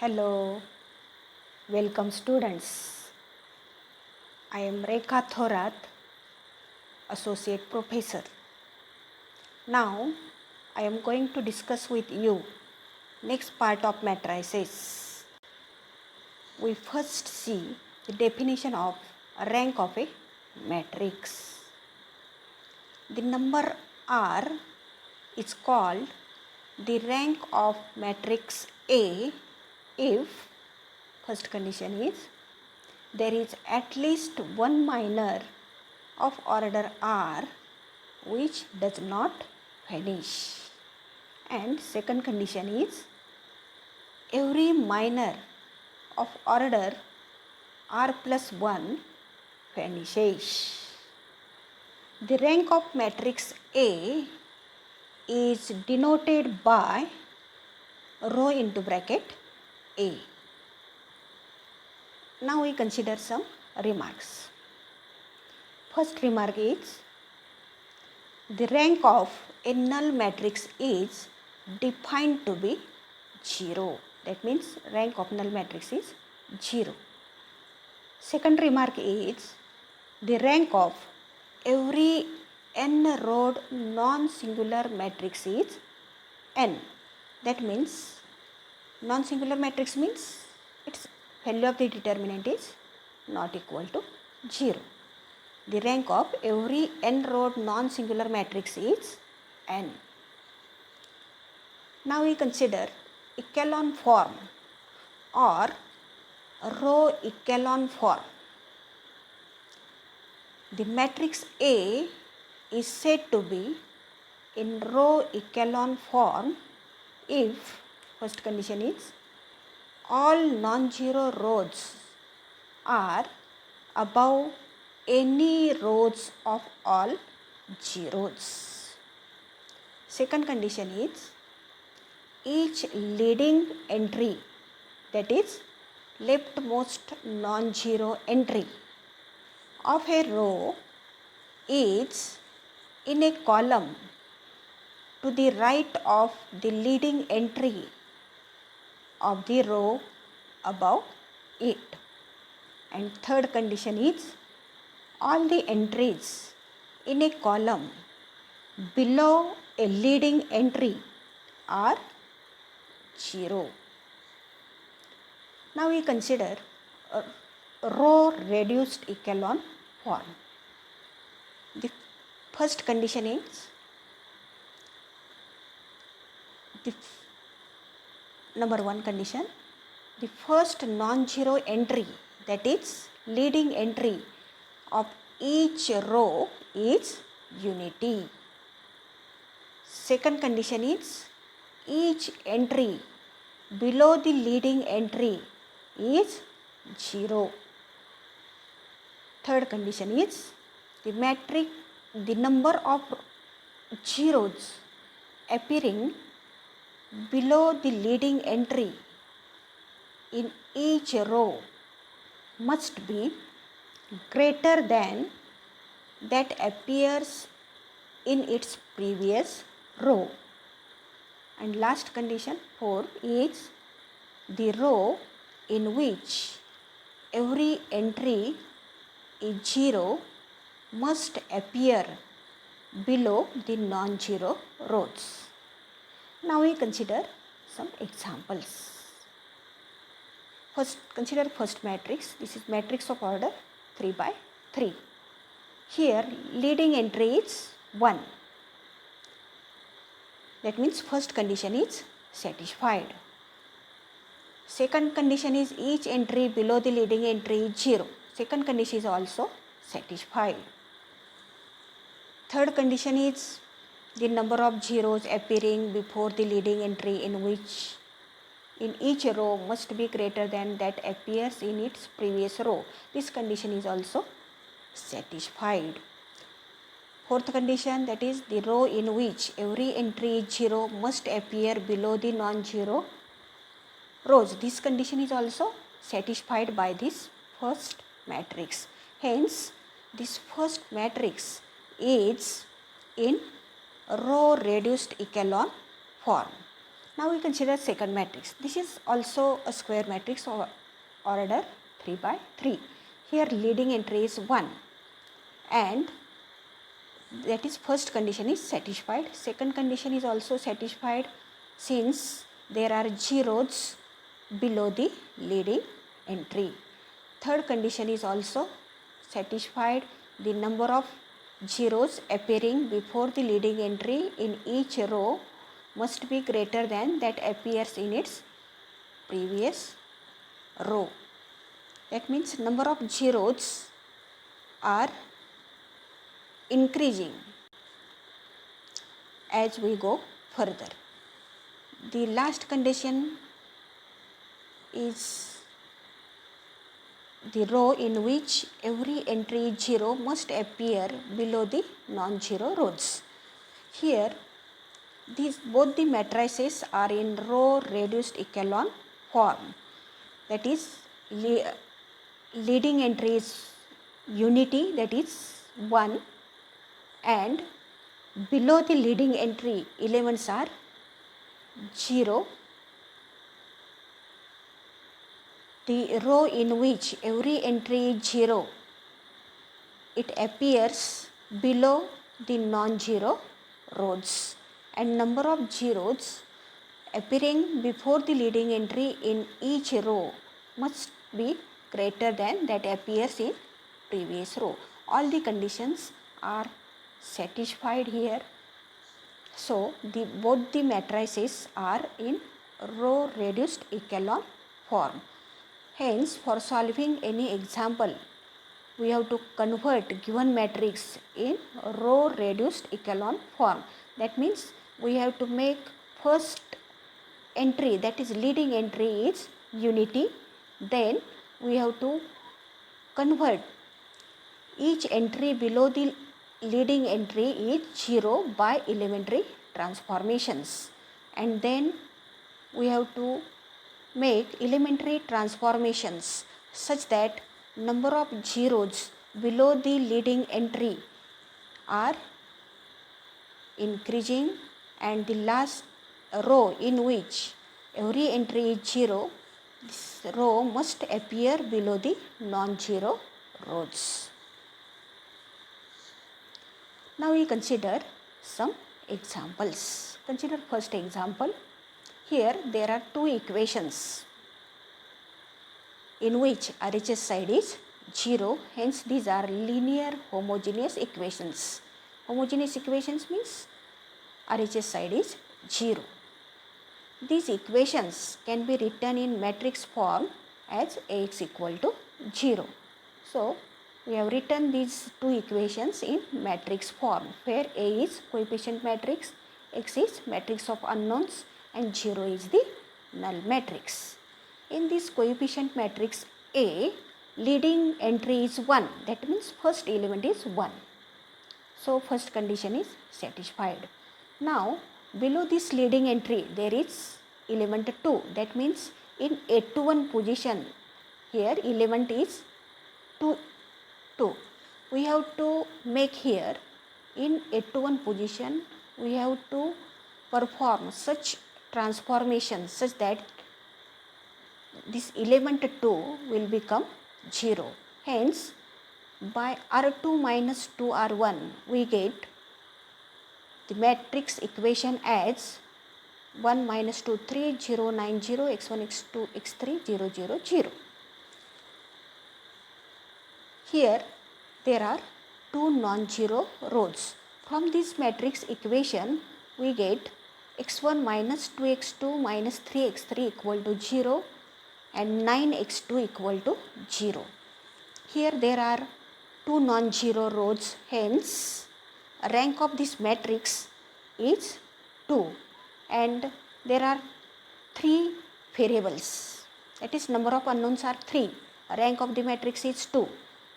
Hello, welcome students. I am Rekha Thorat, Associate Professor. Now I am going to discuss with you next part of matrices. We first see the definition of rank of a matrix. The number R is called the rank of matrix A if first condition is there is at least one minor of order R which does not vanish, and second condition is every minor of order R plus 1 vanishes. The rank of matrix A is denoted by row into bracket A. Now we consider some remarks. First remark is the rank of a null matrix is defined to be 0. That means rank of null matrix is 0. Second remark is the rank of every n-rowed non-singular matrix is n. That means non-singular matrix means its value of the determinant is not equal to 0. The rank of every n-rowed non-singular matrix is n. Now we consider echelon form or row echelon form. The matrix A is said to be in row echelon form if first condition is all non-zero rows are above any rows of all zeros. Second condition is each leading entry, that is leftmost non-zero entry of a row is in a column to the right of the leading entry of the row above it. And third condition is all the entries in a column below a leading entry are 0. Now we consider a row reduced echelon form. The first condition is number one condition, the first non-zero entry, that is leading entry of each row is unity. Second condition is each entry below the leading entry is 0. Third condition is the number of zeros appearing below the leading entry in each row must be greater than that appears in its previous row. And last condition 4 is the row in which every entry is 0 must appear below the non-zero rows. Now we consider some examples. First, consider first matrix. This is matrix of order 3 by 3. Here leading entry is 1. That means first condition is satisfied. Second condition is each entry below the leading entry is 0. Second condition is also satisfied. Third condition is the number of zeros appearing before the leading entry in each row must be greater than that appears in its previous row. This condition is also satisfied. Fourth condition, that is the row in which every entry is 0 must appear below the non-zero rows. This condition is also satisfied by this first matrix. Hence, this first matrix is in row reduced echelon form. Now we consider second matrix. This is also a square matrix of order 3 by 3. Here leading entry is 1 and that is first condition is satisfied. Second condition is also satisfied since there are zeros below the leading entry. Third condition is also satisfied. The number of zeros appearing before the leading entry in each row must be greater than that appears in its previous row. That means number of zeros are increasing as we go further. The last condition is the row in which every entry 0 must appear below the non-zero rows. Here both the matrices are in row reduced echelon form. That is leading entry is unity, that is 1, and below the leading entry elements are 0. The row in which every entry is 0, it appears below the non-zero rows, and number of zeros appearing before the leading entry in each row must be greater than that appears in previous row. All the conditions are satisfied here. So both the matrices are in row reduced echelon form. Hence, for solving any example, we have to convert given matrix in row reduced echelon form. That means we have to make first entry, that is leading entry, is unity. Then we have to convert each entry below the leading entry is 0 by elementary transformations, and then we have to make elementary transformations such that number of zeros below the leading entry are increasing, and the last row in which every entry is 0, this row must appear below the non-zero rows. Now we consider some examples. Consider first example. Here there are two equations in which RHS side is 0, hence these are linear homogeneous equations. Homogeneous equations means RHS side is 0. These equations can be written in matrix form as Ax equal to 0. So we have written these two equations in matrix form, where A is coefficient matrix, X is matrix of unknowns, and 0 is the null matrix. In this coefficient matrix A, leading entry is 1, that means first element is 1. So first condition is satisfied. Now below this leading entry there is element 2, that means in 8 to 1 position here element is 2. We have to make here in 8 to 1 position, we have to perform such transformation such that this element 2 will become 0. Hence by R2 minus 2R1 we get the matrix equation as 1 minus 2 3 0 9 0 x1 x2 x3 0 0 0. Here there are two non-zero rows. From this matrix equation we get x1 minus 2x2 minus 3x3 equal to 0 and 9x2 equal to 0. Here there are two non-zero rows, hence rank of this matrix is 2, and there are 3 variables, that is number of unknowns are 3, rank of the matrix is 2.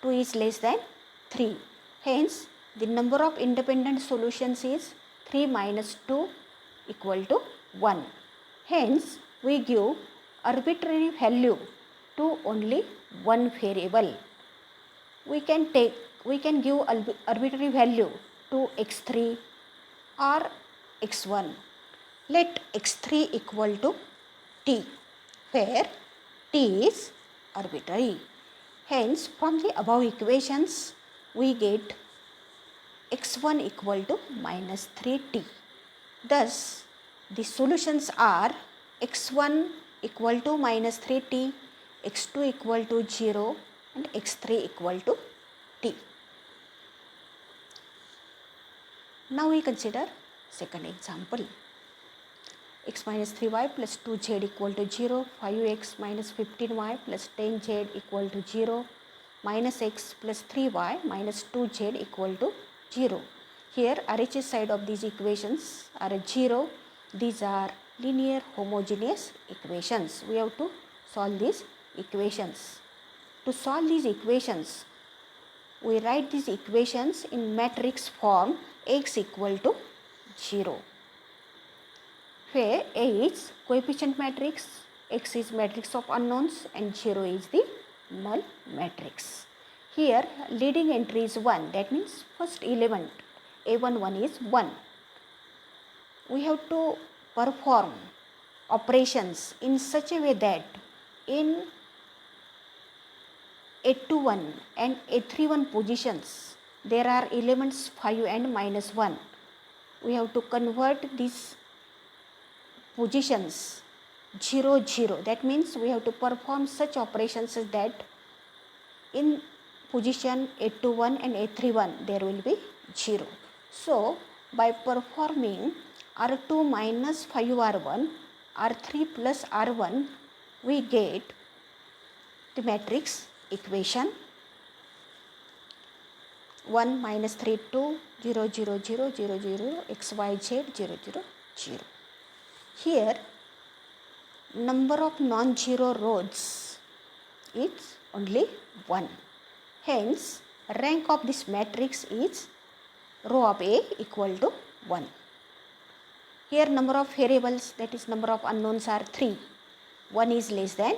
2 is less than 3. Hence, the number of independent solutions is 3 minus 2 equal to 1. Hence, we give arbitrary value to only one variable. We can give arbitrary value to x3 or x1. Let x3 equal to t, where t is arbitrary. Hence, from the above equations, we get x1 equal to minus 3t. Thus, the solutions are x1 equal to minus 3t, x2 equal to 0 and x3 equal to t. Now we consider second example. X minus 3y plus 2z equal to 0, 5x minus 15y plus 10z equal to 0, minus x plus 3y minus 2z equal to 0. Here RHS side of these equations are 0. These are linear homogeneous equations. We have to solve these equations. To solve these equations, we write these equations in matrix form x equal to 0, where A is coefficient matrix, x is matrix of unknowns and 0 is the null matrix. Here leading entry is 1, that means first element A11 is 1. We have to perform operations in such a way that in A21 and A31 positions there are elements 5 and minus 1. We have to convert these positions 0, 0. That means we have to perform such operations as that in position A21 and A31 there will be 0. So, by performing R2 minus 5R1, R3 plus R1, we get the matrix equation 1 minus 3 2 0 0 0 0 0 x y z 0 0 0. Here number of non-zero rows is only 1. Hence rank of this matrix is row of A equal to 1. Here number of variables, that is number of unknowns, are 3. 1 is less than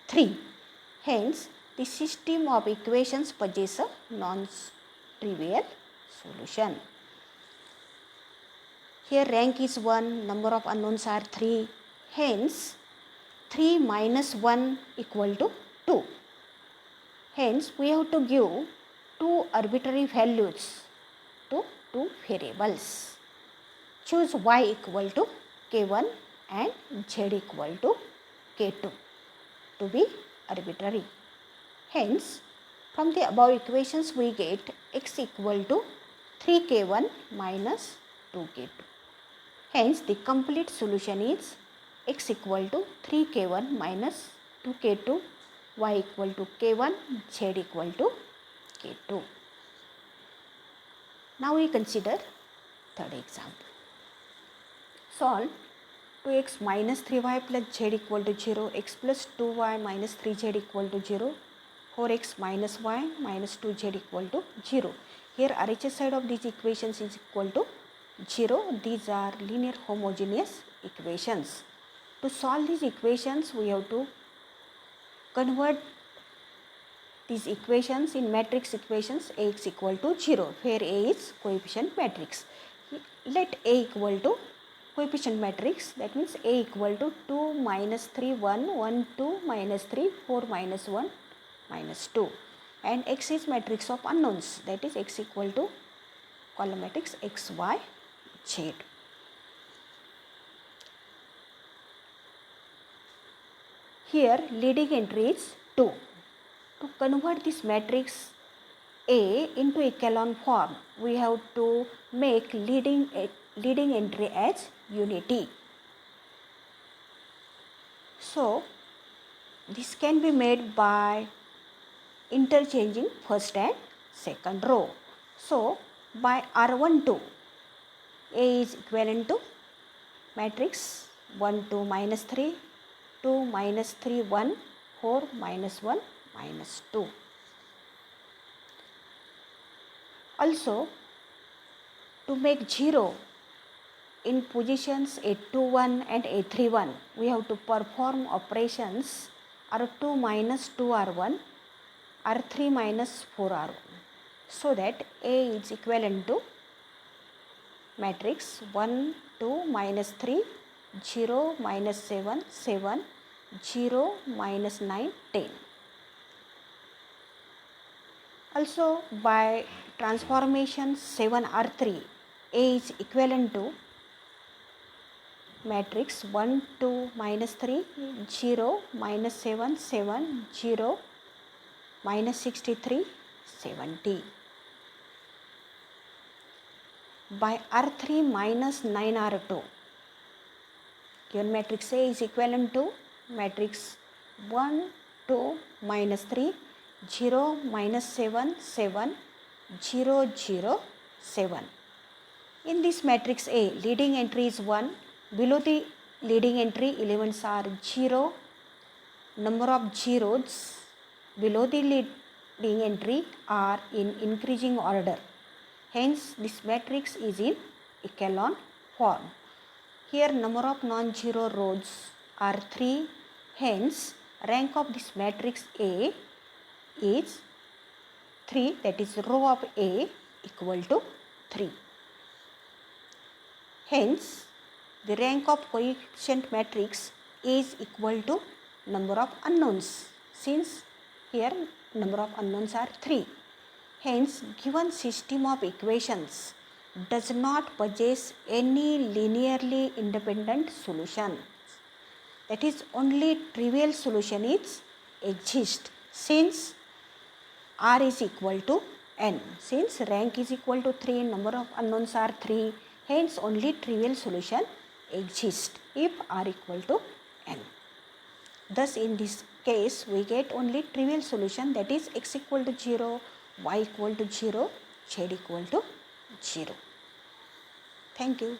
3. Hence the system of equations possesses a non-trivial solution. Here rank is 1, number of unknowns are 3. Hence 3 minus 1 equal to 2. Hence we have to give 2 arbitrary values to 2 variables. Choose y equal to k1 and z equal to k2 to be arbitrary. Hence from the above equations we get x equal to 3k1 minus 2k2. Hence the complete solution is x equal to 3k1 minus 2k2, y equal to k1, z equal to k2. Now we consider third example. Solve 2x minus 3y plus z equal to 0, x plus 2y minus 3z equal to 0, 4x minus y minus 2z equal to 0. Here RHS side of these equations is equal to 0. These are linear homogeneous equations. To solve these equations, we have to convert these equations in matrix equations Ax equal to 0, where A is coefficient matrix. Let A equal to coefficient matrix, that means A equal to 2 minus 3 1 1 2 minus 3 4 minus 1 minus 2, and X is matrix of unknowns, that is X equal to column matrix X Y Z. Here leading entry is 2. To convert this matrix A into echelon form, we have to make leading entry as unity. So this can be made by interchanging first and second row. So by R12, A is equivalent to matrix 1 2 minus 3, 2 minus 3 1, 4 minus 1 minus 2. Also to make 0 in positions A21 and A31, we have to perform operations R2 minus 2R1, R3 minus 4R1, so that A is equivalent to matrix 1 2 minus 3, 0 minus 7, 7, 0 minus 9, 10. Also by transformation 7 R3, A is equivalent to matrix 1, 2, minus 3, 0, minus 7, 7, 0, minus 63, 70. By R3 minus 9 R2, given matrix A is equivalent to matrix 1, 2, minus 3, 0, minus 7, 7, 0, 0, 7. In this matrix A, leading entry is 1. Below the leading entry, elements are 0. Number of zeros below the leading entry are in increasing order. Hence, this matrix is in echelon form. Here, number of non-zero rows are 3. Hence, rank of this matrix A is 3, that is row of A equal to 3. Hence, the rank of coefficient matrix is equal to number of unknowns, since here number of unknowns are 3. Hence, given system of equations does not possess any linearly independent solution. That is, only trivial solution is exist, since R is equal to n. Since rank is equal to 3, number of unknowns are 3, hence only trivial solution exists if R equal to n. Thus, in this case, we get only trivial solution, that is x equal to 0, y equal to 0, z equal to 0. Thank you.